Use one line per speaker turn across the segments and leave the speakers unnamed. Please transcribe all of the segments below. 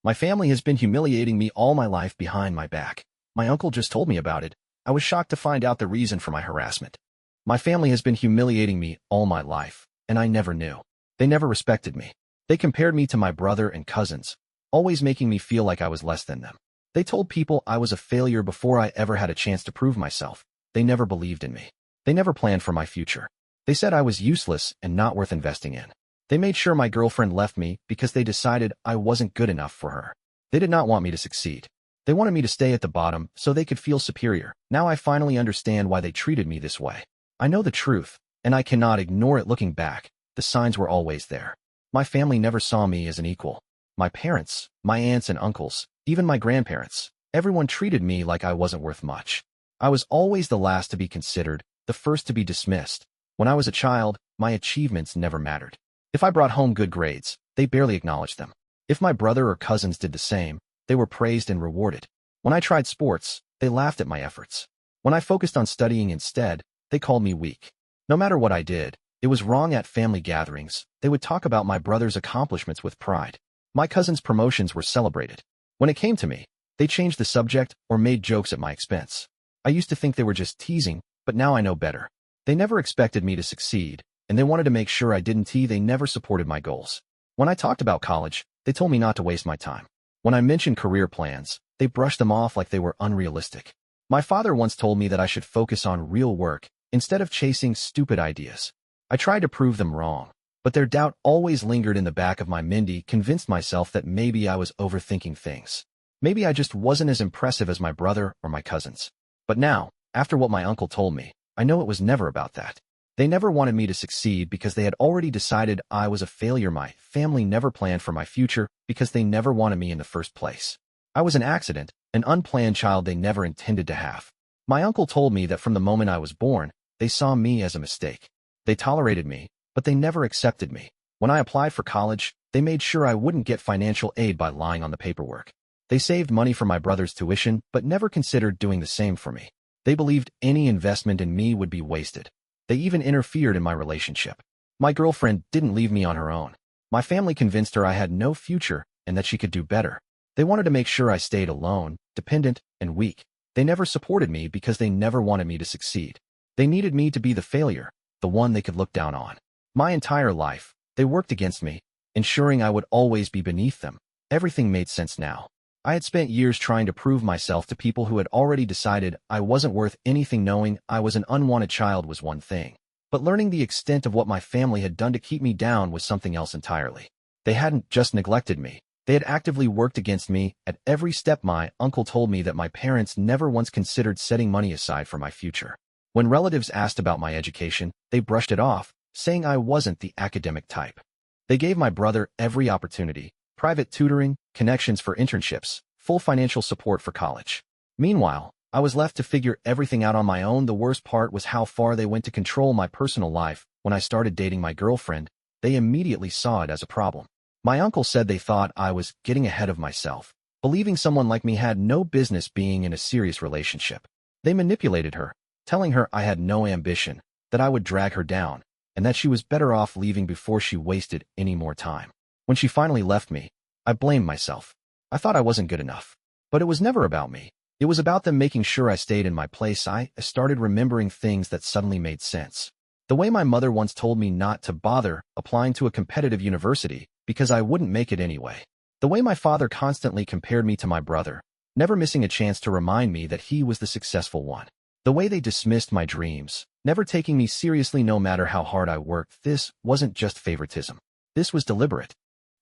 My family has been humiliating me all my life behind my back. My uncle just told me about it. I was shocked to find out the reason for my harassment. My family has been humiliating me all my life, and I never knew. They never respected me. They compared me to my brother and cousins, always making me feel like I was less than them. They told people I was a failure before I ever had a chance to prove myself. They never believed in me. They never planned for my future. They said I was useless and not worth investing in. They made sure my girlfriend left me because they decided I wasn't good enough for her. They did not want me to succeed. They wanted me to stay at the bottom so they could feel superior. Now I finally understand why they treated me this way. I know the truth, and I cannot ignore it. Looking back, the signs were always there. My family never saw me as an equal. My parents, my aunts and uncles, even my grandparents, everyone treated me like I wasn't worth much. I was always the last to be considered, the first to be dismissed. When I was a child, my achievements never mattered. If I brought home good grades, they barely acknowledged them. If my brother or cousins did the same, they were praised and rewarded. When I tried sports, they laughed at my efforts. When I focused on studying instead, they called me weak. No matter what I did, it was wrong. At family gatherings, they would talk about my brother's accomplishments with pride. My cousins' promotions were celebrated. When it came to me, they changed the subject or made jokes at my expense. I used to think they were just teasing, but now I know better. They never expected me to succeed, and they wanted to make sure I didn't. They never supported my goals. When I talked about college, they told me not to waste my time. When I mentioned career plans, they brushed them off like they were unrealistic. My father once told me that I should focus on real work instead of chasing stupid ideas. I tried to prove them wrong, but their doubt always lingered in the back of my mind. Convinced myself that maybe I was overthinking things. Maybe I just wasn't as impressive as my brother or my cousins. But now, after what my uncle told me, I know it was never about that. They never wanted me to succeed because they had already decided I was a failure. My family never planned for my future because they never wanted me in the first place. I was an accident, an unplanned child they never intended to have. My uncle told me that from the moment I was born, they saw me as a mistake. They tolerated me, but they never accepted me. When I applied for college, they made sure I wouldn't get financial aid by lying on the paperwork. They saved money for my brother's tuition, but never considered doing the same for me. They believed any investment in me would be wasted. They even interfered in my relationship. My girlfriend didn't leave me on her own. My family convinced her I had no future and that she could do better. They wanted to make sure I stayed alone, dependent, and weak. They never supported me because they never wanted me to succeed. They needed me to be the failure, the one they could look down on. My entire life, they worked against me, ensuring I would always be beneath them. Everything made sense now. I had spent years trying to prove myself to people who had already decided I wasn't worth anything. Knowing I was an unwanted child was one thing, but learning the extent of what my family had done to keep me down was something else entirely. They hadn't just neglected me. They had actively worked against me at every step. My uncle told me that my parents never once considered setting money aside for my future. When relatives asked about my education, they brushed it off, saying I wasn't the academic type. They gave my brother every opportunity: private tutoring, connections for internships, full financial support for college. Meanwhile, I was left to figure everything out on my own. The worst part was how far they went to control my personal life. When I started dating my girlfriend, they immediately saw it as a problem. My uncle said they thought I was getting ahead of myself, believing someone like me had no business being in a serious relationship. They manipulated her, telling her I had no ambition, that I would drag her down, and that she was better off leaving before she wasted any more time. When she finally left me, I blamed myself. I thought I wasn't good enough. But it was never about me. It was about them making sure I stayed in my place. I started remembering things that suddenly made sense. The way my mother once told me not to bother applying to a competitive university because I wouldn't make it anyway. The way my father constantly compared me to my brother, never missing a chance to remind me that he was the successful one. The way they dismissed my dreams, never taking me seriously no matter how hard I worked. This wasn't just favoritism. This was deliberate.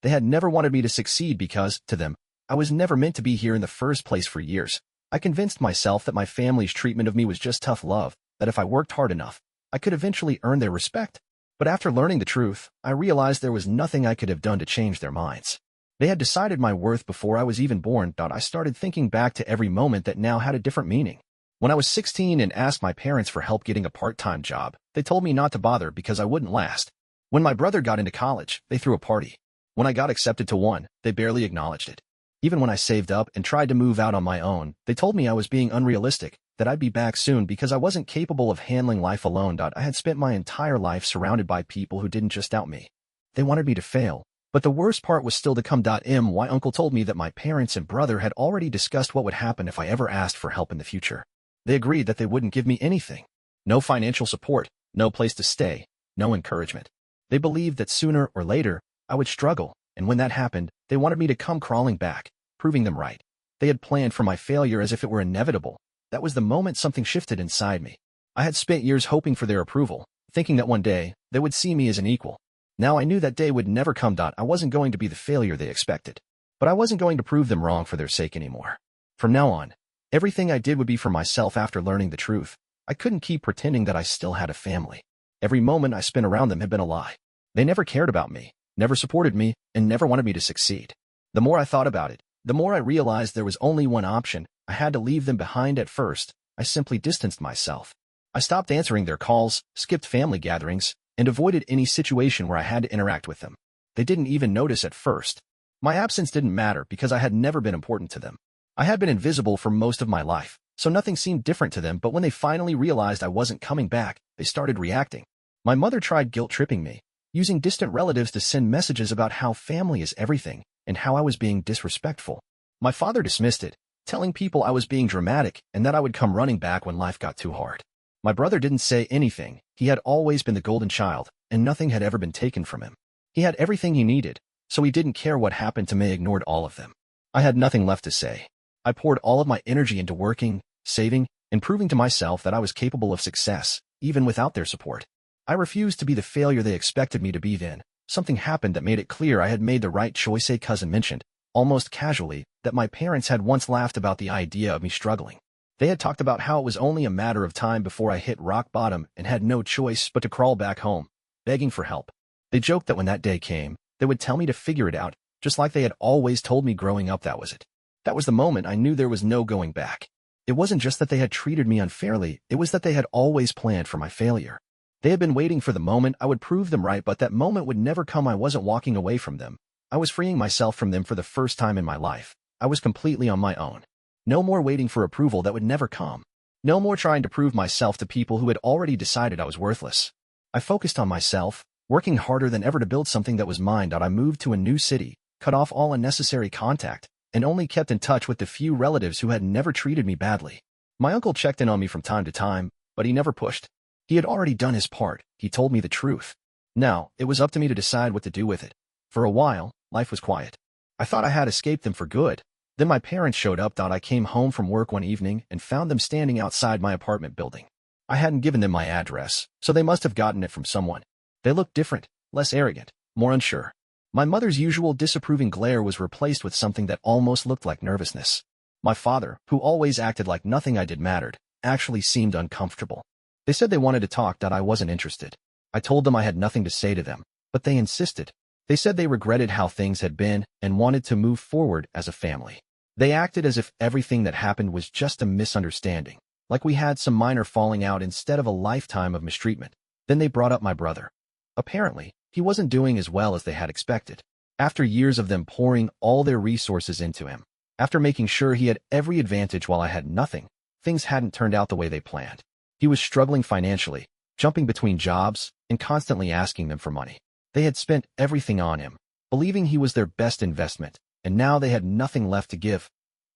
They had never wanted me to succeed because, to them, I was never meant to be here in the first place. For years, I convinced myself that my family's treatment of me was just tough love, that if I worked hard enough, I could eventually earn their respect. But after learning the truth, I realized there was nothing I could have done to change their minds. They had decided my worth before I was even born. I started thinking back to every moment that now had a different meaning. When I was 16 and asked my parents for help getting a part-time job, they told me not to bother because I wouldn't last. When my brother got into college, they threw a party. When I got accepted to one, they barely acknowledged it. Even when I saved up and tried to move out on my own, they told me I was being unrealistic, that I'd be back soon because I wasn't capable of handling life alone. I had spent my entire life surrounded by people who didn't just doubt me. They wanted me to fail, But the worst part was still to come. My uncle told me that my parents and brother had already discussed what would happen if I ever asked for help in the future. They agreed that they wouldn't give me anything. No financial support, no place to stay, no encouragement. They believed that sooner or later, I would struggle, and when that happened, they wanted me to come crawling back, proving them right. They had planned for my failure as if it were inevitable. That was the moment something shifted inside me. I had spent years hoping for their approval, thinking that one day, they would see me as an equal. Now I knew that day would never come. I wasn't going to be the failure they expected. But I wasn't going to prove them wrong for their sake anymore. From now on, everything I did would be for myself. After learning the truth, I couldn't keep pretending that I still had a family. Every moment I spent around them had been a lie. They never cared about me, never supported me, and never wanted me to succeed. The more I thought about it, the more I realized there was only one option. I had to leave them behind. At first, I simply distanced myself. I stopped answering their calls, skipped family gatherings, and avoided any situation where I had to interact with them. They didn't even notice at first. My absence didn't matter because I had never been important to them. I had been invisible for most of my life, so nothing seemed different to them. But when they finally realized I wasn't coming back, they started reacting. My mother tried guilt-tripping me, using distant relatives to send messages about how family is everything and how I was being disrespectful. My father dismissed it, telling people I was being dramatic and that I would come running back when life got too hard. My brother didn't say anything. He had always been the golden child, and nothing had ever been taken from him. He had everything he needed, so he didn't care what happened to me. Ignored all of them. I had nothing left to say. I poured all of my energy into working, saving, and proving to myself that I was capable of success, even without their support. I refused to be the failure they expected me to be. Then, something happened that made it clear I had made the right choice. A cousin mentioned, almost casually, that my parents had once laughed about the idea of me struggling. They had talked about how it was only a matter of time before I hit rock bottom and had no choice but to crawl back home, begging for help. They joked that when that day came, they would tell me to figure it out, just like they had always told me growing up. That was it. That was the moment I knew there was no going back. It wasn't just that they had treated me unfairly, it was that they had always planned for my failure. They had been waiting for the moment I would prove them right, but that moment would never come. I wasn't walking away from them. I was freeing myself from them for the first time in my life. I was completely on my own. No more waiting for approval that would never come. No more trying to prove myself to people who had already decided I was worthless. I focused on myself, working harder than ever to build something that was mine. I moved to a new city, cut off all unnecessary contact, and only kept in touch with the few relatives who had never treated me badly. My uncle checked in on me from time to time, but he never pushed. He had already done his part. He told me the truth. Now, it was up to me to decide what to do with it. For a while, life was quiet. I thought I had escaped them for good. Then my parents showed up. I came home from work one evening and found them standing outside my apartment building. I hadn't given them my address, so they must have gotten it from someone. They looked different, less arrogant, more unsure. My mother's usual disapproving glare was replaced with something that almost looked like nervousness. My father, who always acted like nothing I did mattered, actually seemed uncomfortable. They said they wanted to talk. I wasn't interested. I told them I had nothing to say to them, but they insisted. They said they regretted how things had been and wanted to move forward as a family. They acted as if everything that happened was just a misunderstanding, like we had some minor falling out instead of a lifetime of mistreatment. Then they brought up my brother. Apparently, he wasn't doing as well as they had expected. After years of them pouring all their resources into him, after making sure he had every advantage while I had nothing, things hadn't turned out the way they planned. He was struggling financially, jumping between jobs, and constantly asking them for money. They had spent everything on him, believing he was their best investment, and now they had nothing left to give.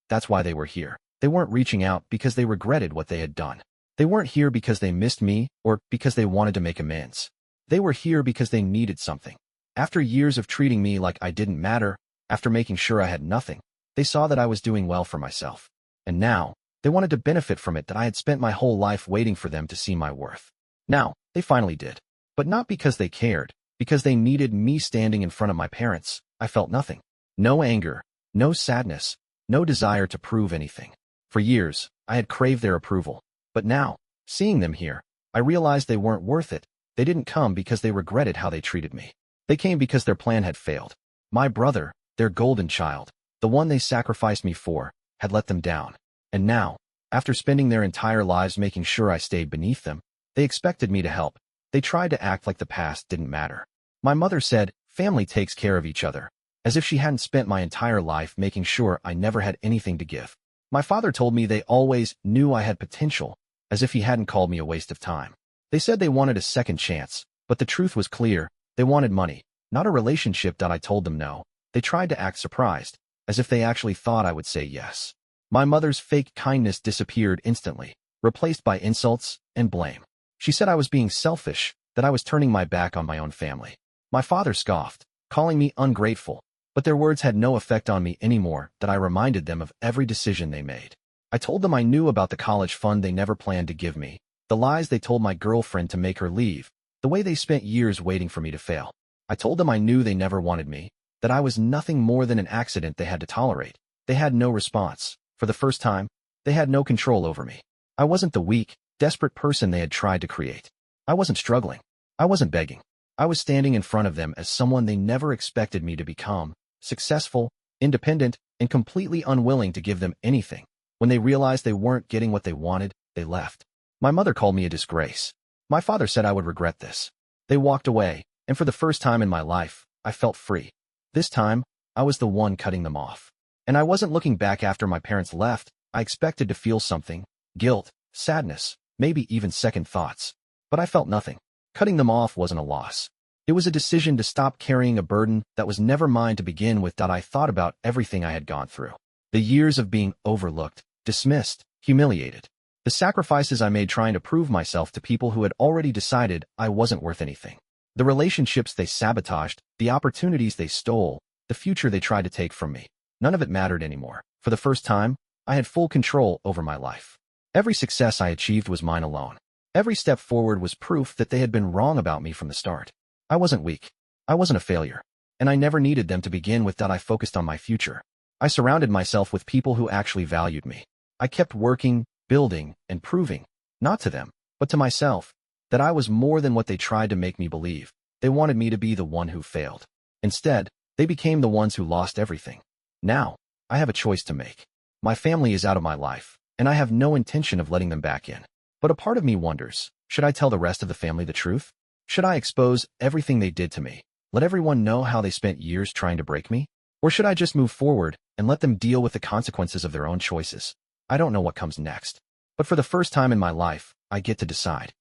That's why they were here. They weren't reaching out because they regretted what they had done. They weren't here because they missed me or because they wanted to make amends. They were here because they needed something. After years of treating me like I didn't matter, after making sure I had nothing, they saw that I was doing well for myself. And now, they wanted to benefit from it. That I had spent my whole life waiting for them to see my worth. Now, they finally did. But not because they cared, because they needed me. Standing in front of my parents, I felt nothing. No anger, no sadness, no desire to prove anything. For years, I had craved their approval. But now, seeing them here, I realized they weren't worth it. They didn't come because they regretted how they treated me. They came because their plan had failed. My brother, their golden child, the one they sacrificed me for, had let them down. And now, after spending their entire lives making sure I stayed beneath them, they expected me to help. They tried to act like the past didn't matter. My mother said, "Family takes care of each other," as if she hadn't spent my entire life making sure I never had anything to give. My father told me they always knew I had potential, as if he hadn't called me a waste of time. They said they wanted a second chance, but the truth was clear. They wanted money, Not a relationship that I told them no. They tried to act surprised, as if they actually thought I would say yes. My mother's fake kindness disappeared instantly, replaced by insults and blame. She said I was being selfish, that I was turning my back on my own family. My father scoffed, calling me ungrateful, but their words had no effect on me anymore, that I reminded them of every decision they made. I told them I knew about the college fund they never planned to give me, the lies they told my girlfriend to make her leave, the way they spent years waiting for me to fail. I told them I knew they never wanted me, that I was nothing more than an accident they had to tolerate. They had no response. For the first time, they had no control over me. I wasn't the weak, desperate person they had tried to create. I wasn't struggling. I wasn't begging. I was standing in front of them as someone they never expected me to become, successful, independent, and completely unwilling to give them anything. When they realized they weren't getting what they wanted, they left. My mother called me a disgrace. My father said I would regret this. They walked away, and for the first time in my life, I felt free. This time, I was the one cutting them off. And I wasn't looking back after my parents left. I expected to feel something, guilt, sadness, maybe even second thoughts. But I felt nothing. Cutting them off wasn't a loss. It was a decision to stop carrying a burden that was never mine to begin with. I thought about everything I had gone through. The years of being overlooked, dismissed, humiliated. The sacrifices I made trying to prove myself to people who had already decided I wasn't worth anything. The relationships they sabotaged, the opportunities they stole, the future they tried to take from me. None of it mattered anymore. For the first time, I had full control over my life. Every success I achieved was mine alone. Every step forward was proof that they had been wrong about me from the start. I wasn't weak. I wasn't a failure. And I never needed them to begin with. I focused on my future. I surrounded myself with people who actually valued me. I kept working, building, and proving, not to them, but to myself, that I was more than what they tried to make me believe. They wanted me to be the one who failed. Instead, they became the ones who lost everything. Now, I have a choice to make. My family is out of my life, and I have no intention of letting them back in. But a part of me wonders, should I tell the rest of the family the truth? Should I expose everything they did to me? Let everyone know how they spent years trying to break me? Or should I just move forward and let them deal with the consequences of their own choices? I don't know what comes next. But for the first time in my life, I get to decide.